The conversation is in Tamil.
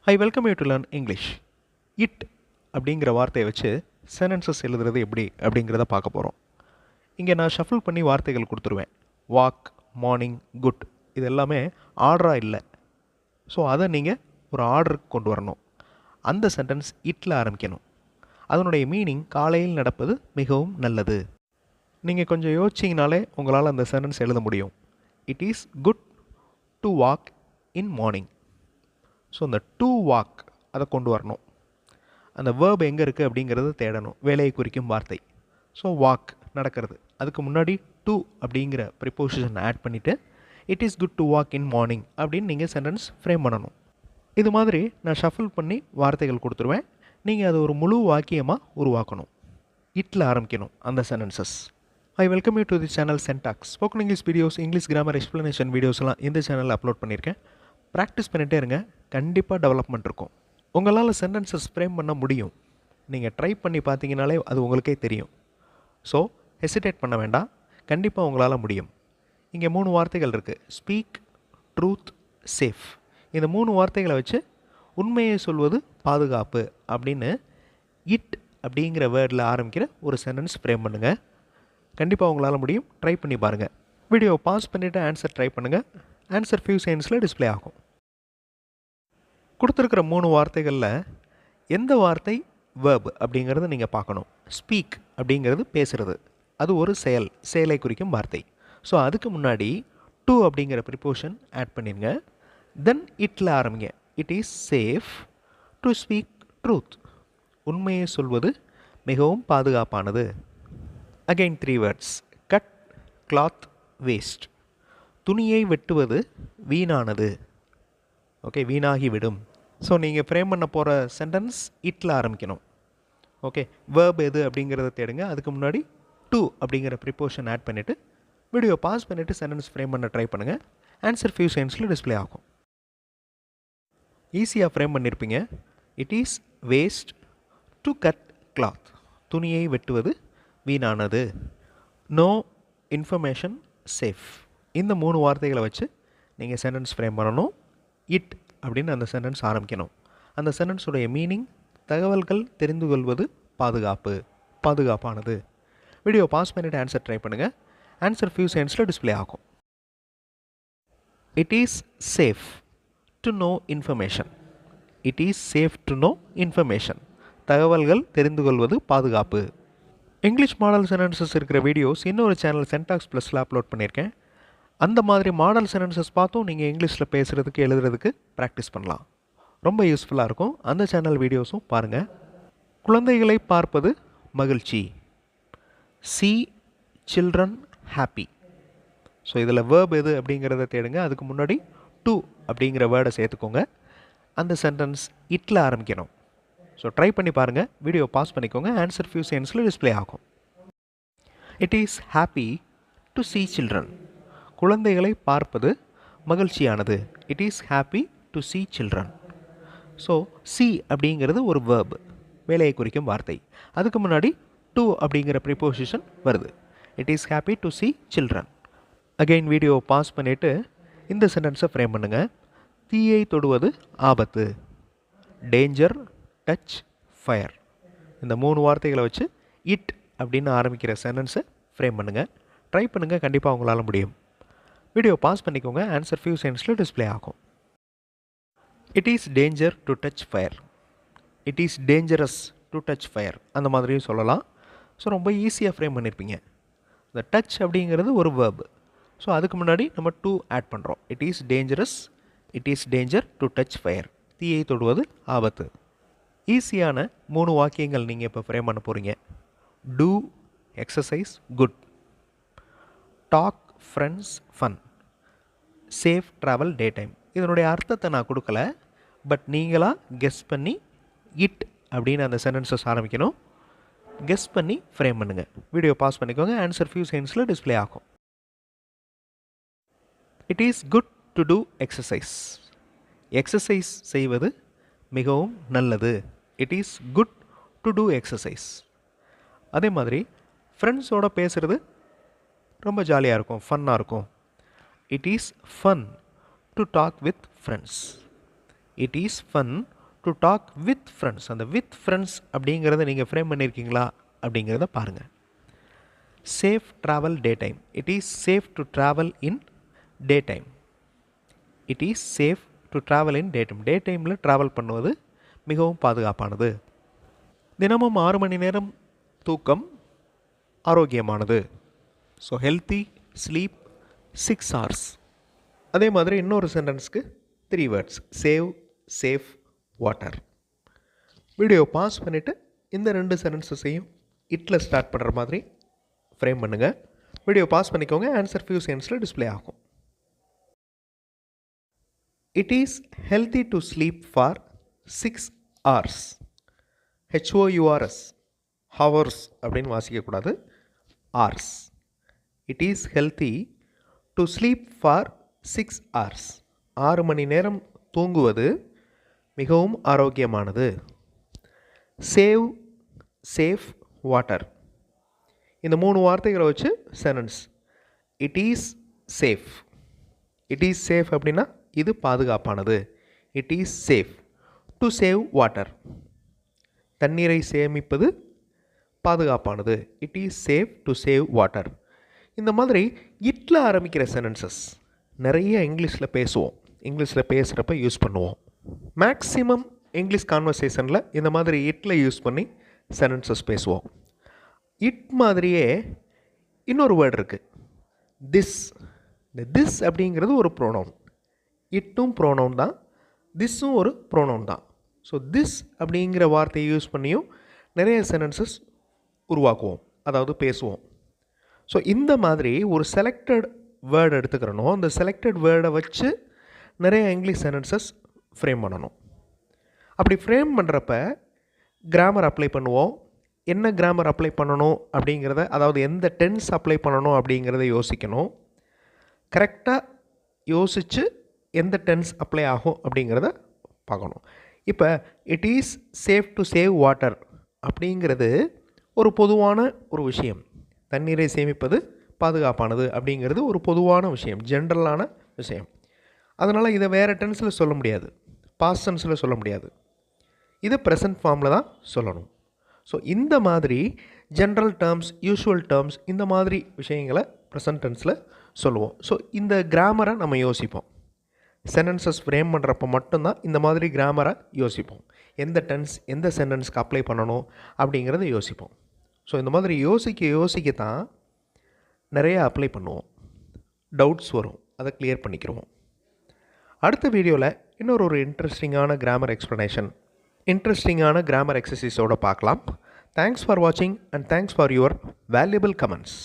I welcome you to learn English. It அப்படிங்கிற வார்த்தையை வச்சு சென்டென்சஸ் எழுதுறது எப்படி அப்படிங்கிறத பார்க்க போகிறோம். இங்கே நான் ஷஃபிள் பண்ணி வார்த்தைகள் கொடுத்துருவேன். வாக், மார்னிங், குட் இது எல்லாமே ஆர்டராக இல்லை. ஸோ அதை நீங்கள் ஒரு ஆர்டருக்கு கொண்டு வரணும். அந்த சென்டென்ஸ் இட்டில் ஆரம்பிக்கணும். அதனுடைய மீனிங் காலையில் நடப்பது மிகவும் நல்லது. நீங்கள் கொஞ்சம் யோசிச்சிங்கனாலே உங்களால் அந்த சென்டென்ஸ் எழுத முடியும். It is good to walk in morning. So அந்த டு வாக் அதை கொண்டு வரணும். அந்த வேர்ப் எங்கே இருக்குது அப்படிங்கிறத தேடணும். வேலையை குறிக்கும் வார்த்தை. ஸோ வாக் நடக்கிறது, அதுக்கு முன்னாடி டு அப்படிங்கிற ப்ரிப்போசிஷன் ஆட் பண்ணிவிட்டு it is good to walk in morning அப்படின்னு நீங்கள் சென்டென்ஸ் ஃப்ரேம் பண்ணணும். இது மாதிரி நான் ஷஃபிள் பண்ணி வார்த்தைகள் கொடுத்துருவேன். நீங்கள் அதை ஒரு முழு வாக்கியமாக உருவாக்கணும். இட்டில் ஆரம்பிக்கணும் அந்த sentences. I welcome you to the channel Sen Talks. Spoken English videos, English grammar explanation வீடியோஸ்லாம் இந்த சேனலில் அப்லோட் பண்ணியிருக்கேன். ப்ராக்டிஸ் பண்ணிகிட்டே இருங்க, கண்டிப்பாக டெவலப்மெண்ட் இருக்கும். உங்களால் சென்டென்சஸ் ஃப்ரேம் பண்ண முடியும். நீங்கள் ட்ரை பண்ணி பார்த்தீங்கனாலே அது உங்களுக்கே தெரியும். ஸோ ஹெசிடேட் பண்ண வேண்டாம், கண்டிப்பாக உங்களால் முடியும். இங்கே 3 வார்த்தைகள் இருக்குது. Speak, truth, safe. இந்த 3 வார்த்தைகளை வச்சு உண்மையை சொல்வது பாதுகாப்பு அப்படின்னு இட் அப்படிங்கிற வேர்டில் ஆரம்பிக்கிற ஒரு சென்டென்ஸ் ஃப்ரேம் பண்ணுங்கள். கண்டிப்பாக உங்களால் முடியும். ட்ரை பண்ணி பாருங்கள். வீடியோ பாஸ் பண்ணிவிட்டு ஆன்சர் ட்ரை பண்ணுங்கள். ஆன்சர் ஃபியூ செகண்ட்ஸில் டிஸ்பிளே ஆகும். கொடுத்துருக்கிற 3 வார்த்தைகளில் எந்த வார்த்தை வேர்ப் அப்படிங்கிறத நீங்கள் பார்க்கணும். ஸ்பீக் அப்படிங்கிறது பேசுகிறது, அது ஒரு செயலை குறிக்கும் வார்த்தை. ஸோ அதுக்கு முன்னாடி டு அப்படிங்கிற ப்ரிப்போஷன் ஆட் பண்ணிடுங்க. தென் இட்டில் ஆரம்பிங்க. It is safe to speak truth. உண்மையை சொல்வது மிகவும் பாதுகாப்பானது. Again 3 words. Cut, cloth, waste. துணியை வெட்டுவது வீணானது. ஓகே, வீணாகிவிடும். ஸோ நீங்கள் ஃப்ரேம் பண்ண போகிற சென்டென்ஸ் இட்டில் ஆரம்பிக்கணும். ஓகே, வேர்ப் எது அப்படிங்கிறத தேடுங்க. அதுக்கு முன்னாடி டு அப்படிங்கிற ப்ரிப்போஷன் ஆட் பண்ணிவிட்டு வீடியோ பாஸ் பண்ணிவிட்டு சென்டென்ஸ் ஃப்ரேம் பண்ண ட்ரை பண்ணுங்கள். ஆன்சர் ஃபியூ செகண்ட்ஸில் டிஸ்பிளே ஆகும். ஈஸியாக ஃப்ரேம் பண்ணியிருப்பீங்க. It is waste to cut cloth. துணியை வெட்டுவது வீணானது. No information safe. இந்த 3 வார்த்தைகளை வச்சு நீங்கள் சென்டென்ஸ் ஃப்ரேம் பண்ணணும். இட் அப்படின்னு அந்த சென்டென்ஸ் ஆரம்பிக்கணும். அந்த சென்டென்ஸுடைய மீனிங் தகவல்கள் தெரிந்து கொள்வது பாதுகாப்பானது. வீடியோ பாஸ் பண்ணிவிட்டு ஆன்சர் ட்ரை பண்ணுங்கள். ஆன்சர் ஃபியூ செகண்ட்ஸில் டிஸ்பிளே ஆகும். It is safe to know information. It is safe to know information. தகவல்கள் தெரிந்து கொள்வது பாதுகாப்பு. இங்கிலீஷ் மாடல் சென்டென்சஸ் இருக்கிற வீடியோஸ் இன்னொரு சேனல் Sen Talks ப்ளஸில் அப்லோட் பண்ணியிருக்கேன். அந்த மாதிரி மாடல் சென்டென்சஸ் பார்த்தும் நீங்கள் இங்கிலீஷில் பேசுகிறதுக்கு எழுதுறதுக்கு ப்ராக்டிஸ் பண்ணலாம். ரொம்ப யூஸ்ஃபுல்லாக இருக்கும். அந்த சேனல் வீடியோஸும் பாருங்கள். குழந்தைகளை பார்ப்பது மகிழ்ச்சி. see children happy. ஸோ இதில் வேர்ப் எது அப்படிங்கிறத தேடுங்க. அதுக்கு முன்னாடி டு அப்படிங்கிற வேர்டை சேர்த்துக்கோங்க. அந்த சென்டென்ஸ் இட்டில் ஆரம்பிக்கணும். ஸோ ட்ரை பண்ணி பாருங்கள். வீடியோ பாஸ் பண்ணிக்கோங்க. ஆன்சர் ஃபியூ செகண்ட்ஸில் டிஸ்பிளே ஆகும். It is happy to see children. குழந்தைகளை பார்ப்பது மகிழ்ச்சியானது. It is happy to see children. So see அப்படிங்கிறது ஒரு வேர்ப், வேலையை குறிக்கும் வார்த்தை. அதுக்கு முன்னாடி டு அப்படிங்கிற ப்ரிப்போசிஷன் வருது. It is happy to see children. Again video pass பண்ணிவிட்டு இந்த சென்டென்ஸை ஃப்ரேம் பண்ணுங்கள். தீயை தொடுவது ஆபத்து. Danger, touch, fire. இந்த 3 வார்த்தைகளை வச்சு இட் அப்படின்னு ஆரம்பிக்கிற சென்டென்ஸை ஃப்ரேம் பண்ணுங்கள். ட்ரை பண்ணுங்கள், கண்டிப்பாக உங்களால் முடியும். வீடியோ பாஸ் பண்ணிக்கோங்க. ஆன்சர் ஃபியூ செகண்ட்ஸில் டிஸ்பிளே ஆகும். It is danger to touch fire. It is dangerous to touch fire. அந்த மாதிரியும் சொல்லலாம். ஸோ ரொம்ப ஈஸியாக ஃப்ரேம் பண்ணியிருப்பீங்க. இந்த டச் அப்படிங்கிறது ஒரு வேர்ப். ஸோ அதுக்கு முன்னாடி நம்ம டு ஆட் பண்ணுறோம். It is dangerous, it is danger to touch fire. தீயை தொடுவது ஆபத்து. ஈஸியான 3 வாக்கியங்கள் நீங்கள் இப்போ ஃப்ரேம் பண்ண போகிறீங்க. Do, exercise, good. Talk, friends, fun. Safe travel, daytime. இதனுடைய அர்த்தத்தை நான் கொடுக்கல, பட் நீங்களாக கெஸ் பண்ணி இட் அப்படின்னு அந்த சென்டென்சஸ் ஆரம்பிக்கணும். கெஸ் பண்ணி ஃப்ரேம் பண்ணுங்கள். வீடியோ பாஸ் பண்ணிக்கோங்க. ஆன்சர் ஃபியூ செகண்ட்ஸில் டிஸ்பிளே ஆகும். It is good to two exercise. Exercise செய்வது மிகவும் நல்லது. இட் இஸ் குட் டு டூ எக்ஸசைஸ். அதே மாதிரி ஃப்ரெண்ட்ஸோடு பேசுகிறது ரொம்ப ஜாலியாக இருக்கும், ஃபன்னாக இருக்கும். It is fun to talk with friends. It is fun to talk with friends. அந்த வித் ஃப்ரெண்ட்ஸ் அப்படிங்கிறத நீங்கள் ஃப்ரேம் பண்ணியிருக்கீங்களா அப்படிங்கிறத பாருங்கள். Safe travel day time. It is safe to travel in day time. It is safe to travel in day time. Day டைமில் ட்ராவல் பண்ணுவது மிகவும் பாதுகாப்பானது. தினமும் 6 மணி நேரம் தூக்கம் ஆரோக்கியமானது. So healthy sleep 6 hours. அதே மாதிரி இன்னொரு சென்டென்ஸ்க்கு 3 words. Save, safe, water. Video pass பண்ணிவிட்டு இந்த 2 சென்டென்ஸஸையும் இட்டில் ஸ்டார்ட் பண்ணுற மாதிரி ஃப்ரேம் பண்ணுங்கள். வீடியோ பாஸ் பண்ணிக்கோங்க. ஆன்சர் ஃபியூ செகண்ட்ஸில் டிஸ்பிளே ஆகும். It is healthy to sleep for 6 hours. HOURS. Hours அப்படின்னு வாசிக்கக்கூடாது. hours. It is healthy to sleep for 6 hours. 6 மணி நேரம் தூங்குவது மிகவும் ஆரோக்கியமானது. Save, safe, water. இந்த 3 வார்த்தைகளை வச்சு sentence. It is safe. It is safe அப்படின்னா இது பாதுகாப்பானது. It is safe to save water. தண்ணீரை சேமிப்பது பாதுகாப்பானது. It is safe to save water. இந்த மாதிரி இட்டில் ஆரம்பிக்கிற சென்டென்சஸ் நிறைய இங்கிலீஷில் பேசுவோம். இங்கிலீஷில் பேசுகிறப்ப யூஸ் பண்ணுவோம். மேக்ஸிமம் இங்கிலீஷ் கான்வர்சேஷனில் இந்த மாதிரி இட்டில் யூஸ் பண்ணி சென்டென்சஸ் பேசுவோம். இட் மாதிரியே இன்னொரு வேர்டு இருக்குது, திஸ். இந்த திஸ் அப்படிங்கிறது ஒரு ப்ரோனவுன். இட்டும் ப்ரோனவுன் தான், திஸ்ஸும் ஒரு ப்ரோனவுன் தான். ஸோ திஸ் அப்படிங்கிற வார்த்தையை யூஸ் பண்ணியும் நிறைய சென்டென்சஸ் உருவாக்குவோம், அதாவது பேசுவோம். ஸோ இந்த மாதிரி ஒரு செலக்டட் வேர்டு எடுத்துக்கிறனோ, அந்த செலக்டட் வேர்டை வச்சு நிறைய இங்கிலீஷ் சென்டென்சஸ் ஃப்ரேம் பண்ணணும். அப்படி ஃப்ரேம் பண்ணுறப்ப கிராமர் அப்ளை பண்ணுவோம். என்ன கிராமர் அப்ளை பண்ணணும் அப்படிங்கிறத, அதாவது எந்த டென்ஸ் அப்ளை பண்ணணும் அப்படிங்கிறத யோசிக்கணும். கரெக்டாக யோசித்து எந்த டென்ஸ் அப்ளை ஆகும் அப்படிங்கிறத பார்க்கணும். இப்போ it is safe to save water அப்படிங்கிறது ஒரு பொதுவான ஒரு விஷயம். தண்ணீரை சேமிப்பது பாதுகாப்பானது அப்படிங்கிறது ஒரு பொதுவான விஷயம், ஜென்ரலான விஷயம். அதனால் இதை வேறு டென்ஸில் சொல்ல முடியாது, பாஸ்ட் டென்ஸில் சொல்ல முடியாது. இதை ப்ரெசன்ட் ஃபார்மில் தான் சொல்லணும். ஸோ இந்த மாதிரி ஜென்ரல் டேர்ம்ஸ், யூஷுவல் டேர்ம்ஸ், இந்த மாதிரி விஷயங்களை ப்ரெசன்ட் டென்ஸில் சொல்லுவோம். ஸோ இந்த கிராமரை நம்ம யோசிப்போம். சென்டென்சஸ் ஃப்ரேம் பண்ணுறப்போ மட்டும்தான் இந்த மாதிரி கிராமரை யோசிப்போம். எந்த டென்ஸ் எந்த சென்டென்ஸ்க்கு அப்ளை பண்ணணும் அப்படிங்கிறத யோசிப்போம். ஸோ இந்த மாதிரி யோசிக்கத்தான் நிறைய அப்ளை பண்ணுவோம். டவுட்ஸ் வரும், அதை கிளியர் பண்ணிக்கிறோம். அடுத்த வீடியோவில் இன்னொரு இன்ட்ரெஸ்டிங்கான கிராமர் எக்ஸ்ப்ளனேஷன், இன்ட்ரெஸ்டிங்கான கிராமர் எக்ஸசைஸோடு பார்க்கலாம். தேங்க்ஸ் ஃபார் வாட்சிங் and thanks for your valuable comments.